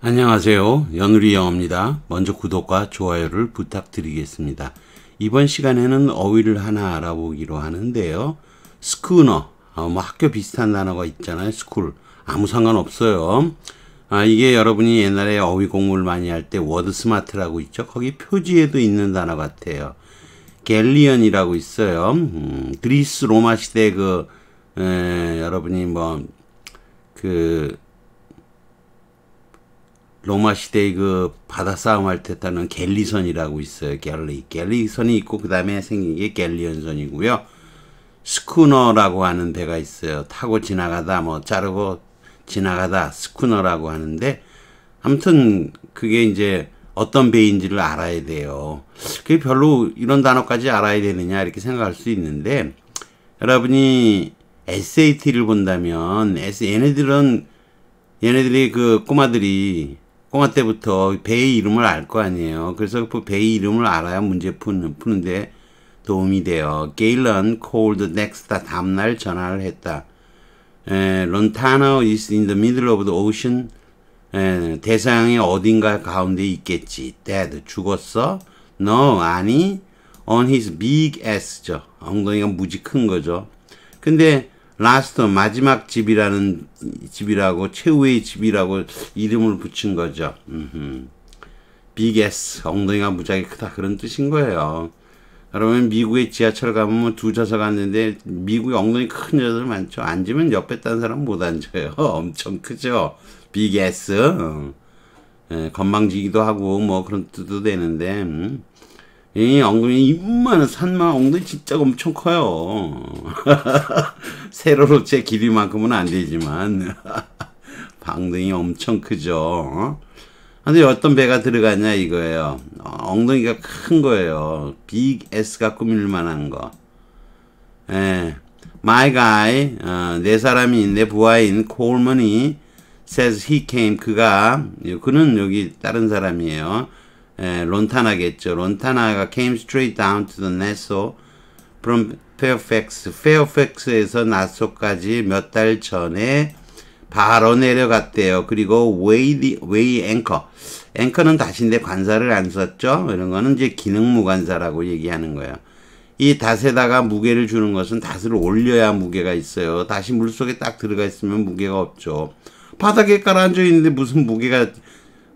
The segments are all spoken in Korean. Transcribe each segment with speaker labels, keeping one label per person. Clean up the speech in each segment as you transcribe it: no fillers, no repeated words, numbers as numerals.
Speaker 1: 안녕하세요. 연우리 영어입니다. 먼저 구독과 좋아요를 부탁드리겠습니다. 이번 시간에는 어휘를 하나 알아보기로 하는데요. 스쿠너, 뭐 학교 비슷한 단어가 있잖아요. 스쿨, 아무 상관없어요. 이게 여러분이 옛날에 어휘 공부를 많이 할 때 워드 스마트라고 있죠. 거기 표지에도 있는 단어 같아요. 갤리언이라고 있어요. 그리스 로마 시대 여러분이 로마 시대의 바다 싸움 할 때 타는 갤리선이라고 있어요. 갤리선이 있고 그 다음에 생긴 게 갤리언선이고요. 스쿠너라고 하는 배가 있어요. 타고 지나가다 자르고 지나가다 스쿠너라고 하는데, 아무튼 그게 이제 어떤 배인지를 알아야 돼요. 그게 별로 이런 단어까지 알아야 되느냐 이렇게 생각할 수 있는데, 여러분이 SAT를 본다면 얘네들이 꼬마 때부터 배의 이름을 알 거 아니에요. 그래서 그 배의 이름을 알아야 문제 푸는데 도움이 돼요. Galen called next, 다음날 전화를 했다. Lontano is in the middle of the ocean. 대서양의 어딘가 가운데 있겠지. Dead, 죽었어? No, 아니. On his big ass죠. 엉덩이가 무지 큰 거죠. 근데 last, 마지막 집이라고, 최후의 집이라고 이름을 붙인 거죠. big ass, 엉덩이가 무지하게 크다, 그런 뜻인 거예요. 여러분, 미국의 지하철 가면 두 좌석 앉는데 미국에 엉덩이 큰 여자들 많죠. 앉으면 옆에 딴 사람 못 앉아요. 엄청 크죠. big ass. 건방지기도 하고 그런 뜻도 되는데, 이 엉덩이 이만한 산만 엉덩이 진짜 엄청 커요. 세로로 제 길이만큼은 안 되지만 엉덩이 엄청 크죠. 근데 어떤 배가 들어가냐 이거예요. 엉덩이가 큰 거예요. 빅 S가 꾸밀 만한 거. My guy, 내 사람인, 내 부하인 콜먼이 says he came, 그는 여기 다른 사람이에요. 론타나겠죠. 론타나가 came straight down to the Nassau from Fairfax. Fairfax에서 나소까지 몇 달 전에 바로 내려갔대요. 그리고 weigh anchor. 앵커는 다시인데 관사를 안 썼죠. 이런 거는 이제 기능무관사라고 얘기하는 거예요. 이 닷에다가 무게를 주는 것은 닷을 올려야 무게가 있어요. 닷이 물속에 딱 들어가 있으면 무게가 없죠. 바닥에 깔아앉아 있는데 무슨 무게가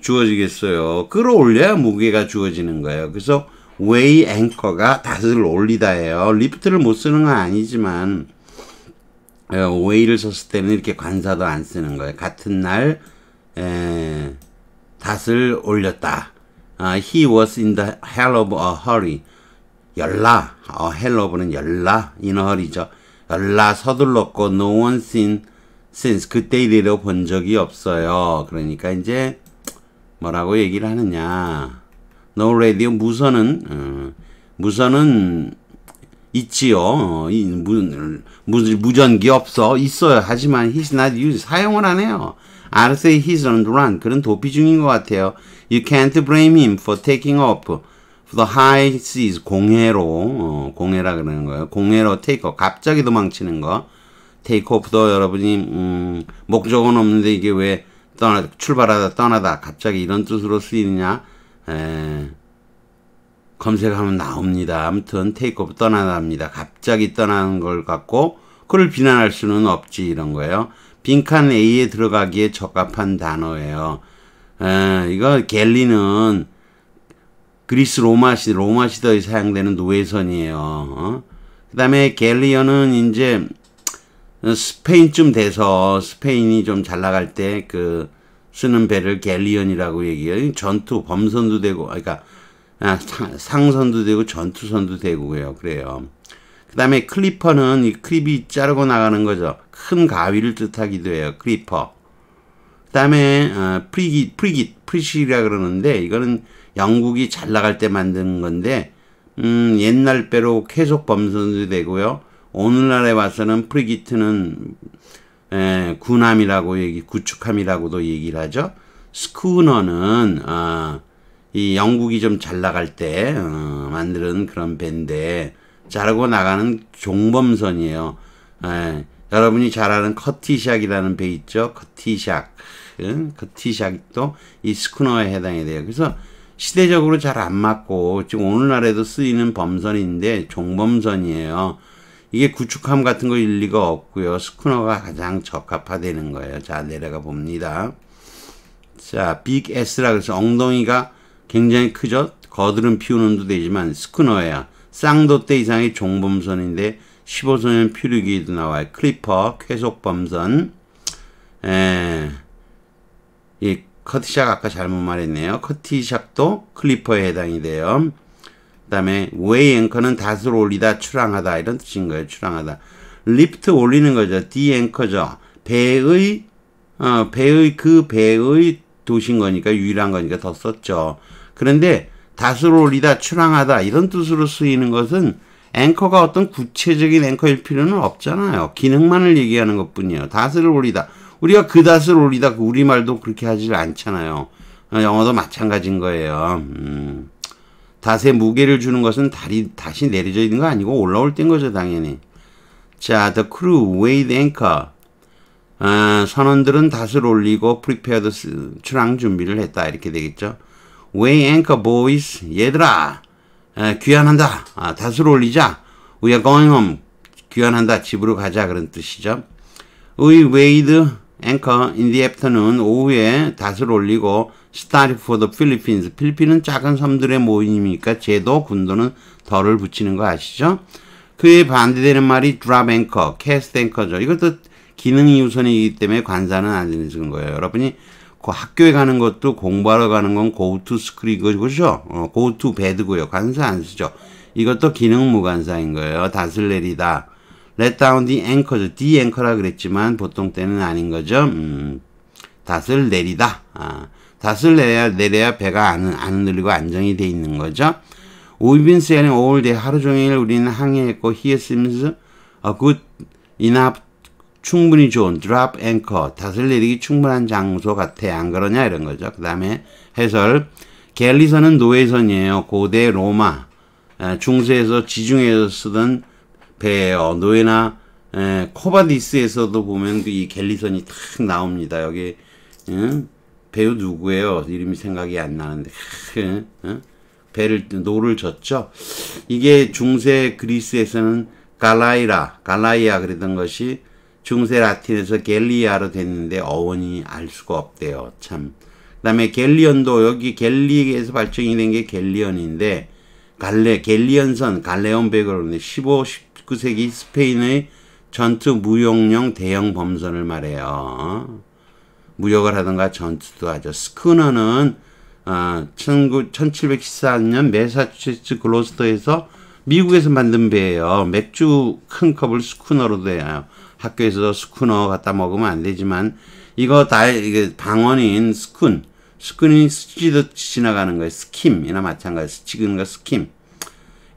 Speaker 1: 주어지겠어요. 끌어올려야 무게가 주어지는 거예요. 그래서 weigh anchor가 닷을 올리다예요. 리프트를 못 쓰는 건 아니지만 weigh를 썼을 때는 이렇게 관사도 안 쓰는 거예요. 같은 날 닷을 올렸다. He was in the hell of a hurry. hell of는 열라, in a hurry죠. 열라 서둘렀고 no one seen since, 그때 이래로 본 적이 없어요. 그러니까 이제 뭐라고 얘기를 하느냐. No radio, 무선은 있지요. 무전기 없어. 있어요. 하지만 he's not used, 사용을 안 해요. I'll say he's on the run. 그런 도피 중인 것 같아요. You can't blame him for taking off the high seas. 공해라 그러는 거예요. 공해로 take off, 갑자기 도망치는 거. take off도 여러분이 목적은 없는데 이게 왜 출발하다 떠나다 갑자기 이런 뜻으로 쓰이느냐, 검색하면 나옵니다. 아무튼 take off, 떠나답니다. 갑자기 떠나는 걸 갖고 그걸 비난할 수는 없지, 이런 거예요. 빈칸 A에 들어가기에 적합한 단어예요. 이거 갤리는 그리스 로마 시대에 사용되는 노예선이에요. 그 다음에 갤리언은 이제 스페인쯤 돼서, 스페인이 좀 잘 나갈 때 쓰는 배를 갤리언이라고 얘기해요. 전투, 범선도 되고, 그러니까 상선도 되고 전투선도 되고요. 그래요. 그 다음에 클리퍼는 이 클립이 자르고 나가는 거죠. 큰 가위를 뜻하기도 해요. 클리퍼. 그 다음에 프리깃이라 그러는데, 이거는 영국이 잘 나갈 때 만드는 건데, 옛날 배로 계속 범선도 되고요. 오늘날에 와서는 프리기트는 군함이라고 구축함이라고도 얘기를 하죠. 스쿠너는 이 영국이 좀 잘 나갈 때 만드는 그런 배인데, 자르고 나가는 종범선이에요. 여러분이 잘 아는 커티샥이라는 배 있죠? 커티샥. 커티샥도 이 스쿠너에 해당이 돼요. 그래서 시대적으로 잘 안 맞고 지금 오늘날에도 쓰이는 범선인데 종범선이에요. 이게 구축함 같은 거 일리가 없고요. 스쿠너가 가장 적합화되는 거예요. 자, 내려가 봅니다. 자, 빅 S라 그래서 엉덩이가 굉장히 크죠. 거드름 피우는 도 되지만 스쿠너예요. 쌍도대 이상의 종범선인데 15소년 표류기도 나와요. 클리퍼, 쾌속범선. 이 커티샥 아까 잘못 말했네요. 커티샥도 클리퍼에 해당이 돼요. 그 다음에 웨이 앵커는 닷을 올리다, 출항하다 이런 뜻인 거예요. 출항하다. 리프트 올리는 거죠. 디 앵커죠. 배의 도시인 거니까 유일한 거니까 더 썼죠. 그런데 닷을 올리다, 출항하다 이런 뜻으로 쓰이는 것은 앵커가 어떤 구체적인 앵커일 필요는 없잖아요. 기능만을 얘기하는 것뿐이에요. 닷을 올리다. 우리가 그 닷을 올리다 그 우리말도 그렇게 하질 않잖아요. 영어도 마찬가지인 거예요. 닷에 무게를 주는 것은 다시 내려져 있는 거 아니고 올라올 때인 거죠, 당연히. 자, the crew weighed anchor. 선원들은 닷을 올리고 prepared 출항 준비를 했다. 이렇게 되겠죠. weigh anchor boys. 얘들아, 귀환한다. 닷을 올리자. We are going home. 귀환한다. 집으로 가자. 그런 뜻이죠. We weighed anchor in the afternoon. 오후에 닷을 올리고 started for the Philippines. 필리핀은 작은 섬들의 모임이니까 제도, 군도는 덜을 붙이는 거 아시죠? 그에 반대되는 말이 drop anchor, cast anchor죠. 이것도 기능이 우선이기 때문에 관사는 안 되는 거예요. 여러분이 그 학교에 가는 것도 공부하러 가는 건 go to school 이거죠. go to bed고요. 관사 안 쓰죠. 이것도 기능 무관사인 거예요. 닷을 내리다. let down the anchor죠. the anchor라 그랬지만 보통 때는 아닌 거죠. 닷을 내리다. 닷을 내려야 배가 안 흔들리고 안정이 돼 있는 거죠. We've been sailing all day. 하루 종일 우리는 항해했고 here seems a good enough. 충분히 좋은 drop anchor. 닷을 내리기 충분한 장소 같아. 안 그러냐 이런 거죠. 그 다음에 해설. 갤리선은 노예선이에요. 고대 로마 중세에서 지중해에서 쓰던 배예요. 노예나 코바디스에서도 보면 이 갤리선이 탁 나옵니다. 여기 배우 누구예요? 이름이 생각이 안 나는데 배를 노를 젓죠. 이게 중세 그리스에서는 갈라이아 그랬던 것이 중세 라틴에서 갤리아로 됐는데 어원이 알 수가 없대요. 참. 그 다음에 갤리언도 여기 갤리에서 발전이 된 게 갤리언인데 갤리언선 갈레온 배가 그러는데 15, 19세기 스페인의 전투 무용용 대형 범선을 말해요. 무역을 하던가 전투도 하죠. 스쿠너는 1714년 매사추세츠 글로스터에서 미국에서 만든 배예요. 맥주 큰 컵을 스쿠너로 돼요. 학교에서 스쿠너 갖다 먹으면 안 되지만 이거 이게 방언인 스쿤이 스치듯 지나가는 거예요. 스킴이나 마찬가지. 스치는 거 스킴.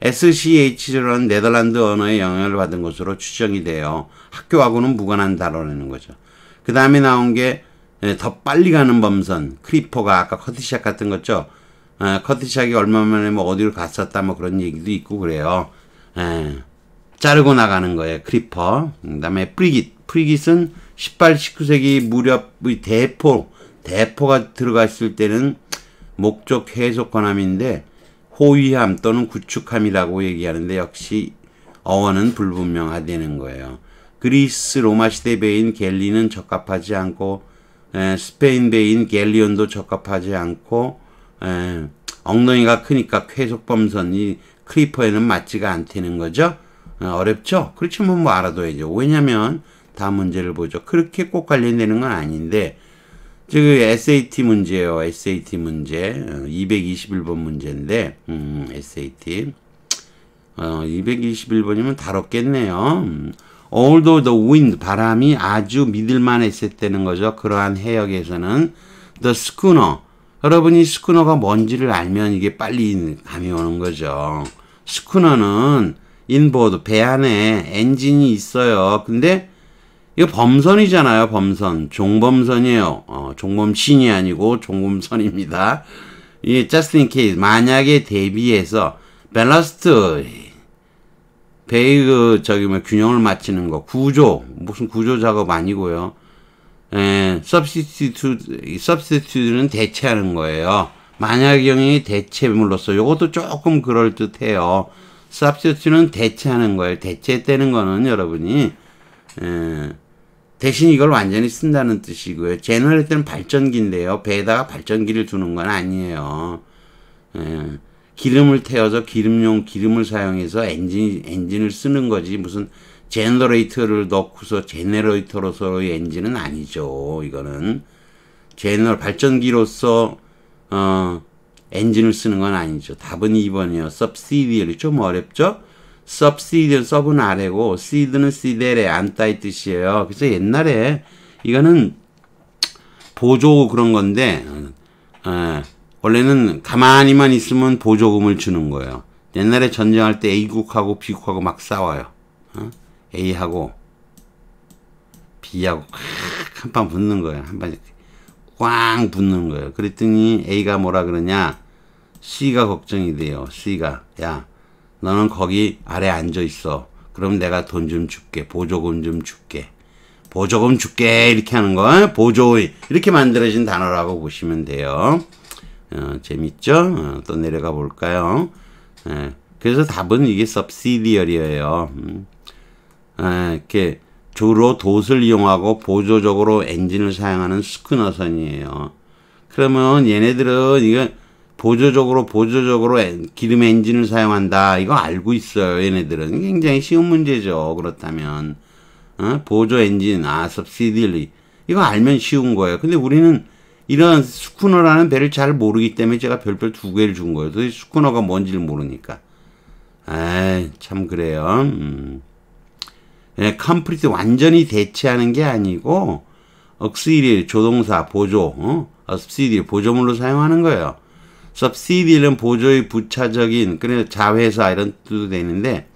Speaker 1: SCH라는 네덜란드 언어의 영향을 받은 것으로 추정이 돼요. 학교하고는 무관한 단어라는 거죠. 그 다음에 나온 게 더 빨리 가는 범선. 크리퍼가 아까 커티샥 같은 거죠. 커티샥이 얼마 만에 뭐 어디로 갔었다 뭐 그런 얘기도 있고 그래요. 자르고 나가는 거예요. 크리퍼. 그 다음에 프리깃은 18, 19세기 무렵의 대포가 들어가 있을 때는 목적 해석 권함인데 호위함 또는 구축함이라고 얘기하는데 역시 어원은 불분명하다는 거예요. 그리스 로마 시대 배인 갤리는 적합하지 않고 스페인 배인 갤리온도 적합하지 않고 엉덩이가 크니까 쾌속범선이 크리퍼에는 맞지가 않다는 거죠. 어렵죠? 그렇지만 뭐 알아둬야죠. 왜냐면 다음 문제를 보죠. 그렇게 꼭 관련되는 건 아닌데 지금 SAT 문제예요. SAT 문제 221번 문제인데 SAT 221번이면 다뤘겠네요. Although the wind 바람이 아주 믿을만했을 때는 거죠. 그러한 해역에서는 the schooner 여러분이 스쿠너가 뭔지를 알면 이게 빨리 감이 오는 거죠. 스쿠너는 인보드 배 안에 엔진이 있어요. 근데 이거 범선이잖아요. 범선. 종범선이에요. 종범신이 아니고 종범선입니다. 이게 just in case 만약에 대비해서 밸러스트 배의 균형을 맞추는 거, 구조, 무슨 구조 작업 아니고요. substitute는 대체하는 거예요. 만약형이 대체물로서 요것도 조금 그럴듯해요. substitute는 대체하는 거예요. 대체되는 거는 여러분이 대신 이걸 완전히 쓴다는 뜻이고요. 제너레이터는 발전기인데요. 배에다가 발전기를 두는 건 아니에요. 기름을 태워서 기름을 사용해서 엔진을 쓰는 거지 무슨 제너레이터를 넣고서 제너레이터로서의 엔진은 아니죠. 이거는 발전기로서 엔진을 쓰는 건 아니죠. 답은 2번이에요. subsidiary 좀 어렵죠? subsidiary sub은 아래고 seed는 seed에 앉다의 뜻이에요. 그래서 옛날에 이거는 보조 그런 건데 원래는 가만히만 있으면 보조금을 주는 거예요. 옛날에 전쟁할 때 A국하고 B국하고 막 싸워요. A하고 B하고 한판 붙는 거예요. 한판 꽝 붙는 거예요. 그랬더니 A가 뭐라 그러냐? C가 걱정이 돼요. C가 야 너는 거기 아래 앉아 있어. 그럼 내가 돈 좀 줄게. 보조금 좀 줄게. 보조금 줄게 이렇게 하는 거 보조 이렇게 만들어진 단어라고 보시면 돼요. 재밌죠? 또 내려가 볼까요? 그래서 답은 이게 subsidiary예요. 이렇게 주로 돛을 이용하고 보조적으로 엔진을 사용하는 스쿠너선이에요. 그러면 얘네들은 이거 보조적으로 기름 엔진을 사용한다. 이거 알고 있어요. 얘네들은 굉장히 쉬운 문제죠. 그렇다면 보조 엔진, subsidiary 이거 알면 쉬운 거예요. 근데 우리는 이런 스쿠너라는 배를 잘 모르기 때문에 제가 별별 2개를 준 거예요. 도대체 스쿠너가 뭔지를 모르니까. 참 그래요. complete 완전히 대체하는 게 아니고 auxiliary 조동사 보조, subsidiary 보조물로 사용하는 거예요. subsidiary는 보조의 부차적인 그래서 자회사 이런 뜻도 되는데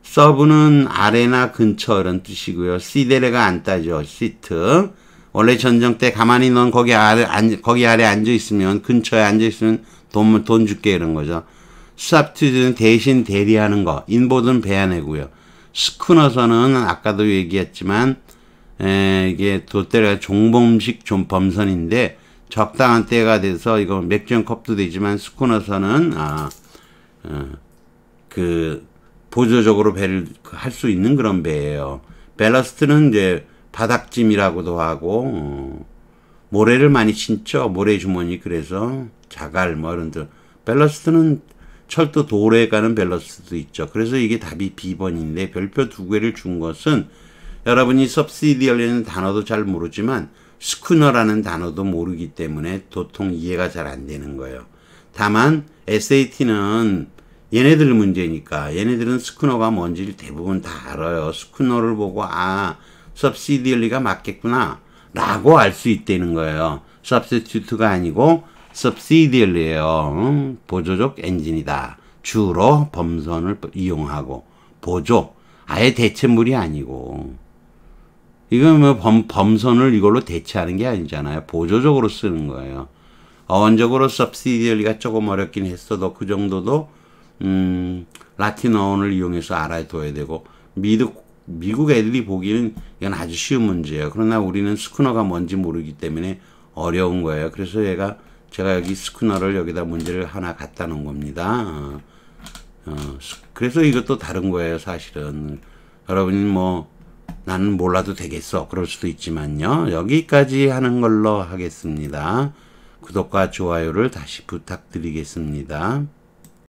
Speaker 1: sub는 아래나 근처 이런 뜻이고요. 시데레가 안 따죠. 시트. 원래 전쟁 때 가만히 넌 거기 아래 앉아 있으면 근처에 앉아 있으면 돈 줄게 이런 거죠. substitute는 대신 대리하는 거. 인보드는 배 안에고요. 스쿠너선은 아까도 얘기했지만 이게 돛대가 종범식 좀 범선인데 적당한 때가 돼서 이거 맥주 한 컵도 되지만 스쿠너선은 보조적으로 배를 할 수 있는 그런 배예요. 밸러스트는 이제 바닥짐이라고도 하고 모래를 많이 신죠. 모래 주머니 그래서 자갈 뭐 이런 데 밸러스트는 철도 도로에 가는 밸러스트도 있죠. 그래서 이게 답이 B번인데 별표 2개를 준 것은 여러분이 subsidiary라는 단어도 잘 모르지만 스쿠너라는 단어도 모르기 때문에 도통 이해가 잘 안 되는 거예요. 다만 SAT는 얘네들 문제니까 얘네들은 스쿠너가 뭔지를 대부분 다 알아요. 스쿠너를 보고 subsidiary가 맞겠구나 라고 알 수 있다는 거예요. substitute가 아니고 subsidiary예요. 보조적 엔진이다. 주로 범선을 이용하고 보조 아예 대체물이 아니고 이건 뭐 범선을 이걸로 대체하는 게 아니잖아요. 보조적으로 쓰는 거예요. 어원적으로 subsidiary가 조금 어렵긴 했어도 그 정도도 라틴 어원을 이용해서 알아둬야 되고 미국 애들이 보기에는 이건 아주 쉬운 문제예요. 그러나 우리는 스쿠너가 뭔지 모르기 때문에 어려운 거예요. 그래서 제가 여기 스쿠너를 여기다 문제를 하나 갖다 놓은 겁니다. 그래서 이것도 다른 거예요. 사실은 여러분이 뭐 나는 몰라도 되겠어 그럴 수도 있지만요. 여기까지 하는 걸로 하겠습니다. 구독과 좋아요를 다시 부탁드리겠습니다.